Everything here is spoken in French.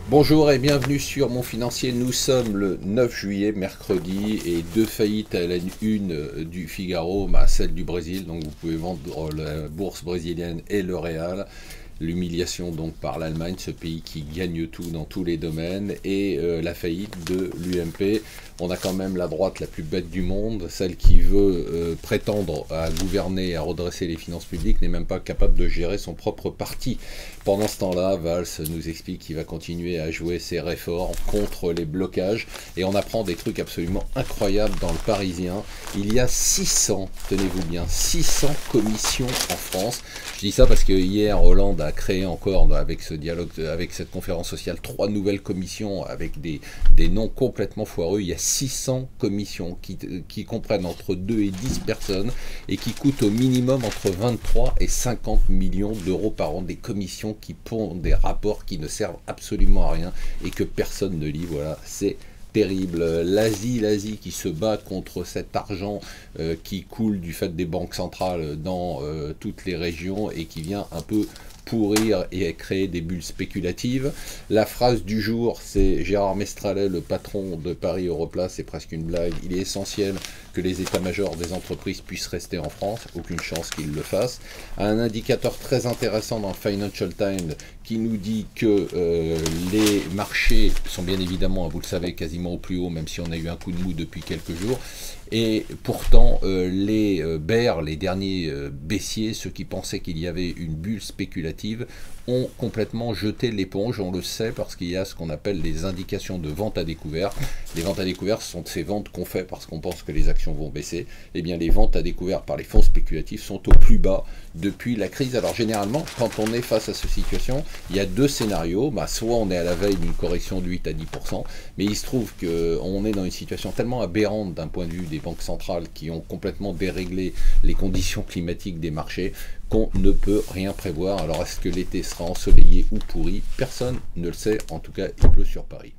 Bonjour et bienvenue sur Mon Financier. Nous sommes le 9 juillet, mercredi, et deux faillites à la une du Figaro, celle du Brésil. Donc vous pouvez vendre la bourse brésilienne et le Real. L'humiliation donc par l'Allemagne, ce pays qui gagne tout dans tous les domaines, et la faillite de l'UMP. On a quand même la droite la plus bête du monde, celle qui veut prétendre à gouverner, à redresser les finances publiques, n'est même pas capable de gérer son propre parti. Pendant ce temps-là, Valls nous explique qu'il va continuer à jouer ses réformes contre les blocages, et on apprend des trucs absolument incroyables dans le Parisien. Il y a 600, tenez-vous bien, 600 commissions en France. Je dis ça parce que hier, Hollande a créé encore, avec ce dialogue, avec cette conférence sociale, 3 nouvelles commissions avec des noms complètement foireux. Il y a 600 commissions qui comprennent entre 2 et 10 personnes et qui coûtent au minimum entre 23 et 50 millions d'euros par an. Des commissions qui pondent des rapports qui ne servent absolument à rien et que personne ne lit. Voilà, c'est terrible. L'Asie qui se bat contre cet argent qui coule du fait des banques centrales dans toutes les régions et qui vient un peu pourrir et créer des bulles spéculatives. La phrase du jour, c'est Gérard Mestralet, le patron de Paris Europlace, c'est presque une blague. Il est essentiel que les états-majors des entreprises puissent rester en France, aucune chance qu'ils le fassent. Un indicateur très intéressant dans le Financial Times qui nous dit que les marchés sont bien évidemment, vous le savez, quasiment au plus haut, même si on a eu un coup de mou depuis quelques jours. Et pourtant, les bears, les derniers baissiers, ceux qui pensaient qu'il y avait une bulle spéculative, ont complètement jeté l'éponge. On le sait parce qu'il y a ce qu'on appelle les indications de vente à découvert. Les ventes à découvert, ce sont ces ventes qu'on fait parce qu'on pense que les actions vont baisser. Eh bien, les ventes à découvert par les fonds spéculatifs sont au plus bas depuis la crise. Alors généralement, quand on est face à cette situation, il y a deux scénarios. Soit on est à la veille d'une correction de 8 à 10%, mais il se trouve qu'on est dans une situation tellement aberrante d'un point de vue des banques centrales qui ont complètement déréglé les conditions climatiques des marchés qu'on ne peut rien prévoir. Alors est-ce que l'été sera ensoleillé ou pourri? Personne ne le sait, en tout cas il pleut sur Paris.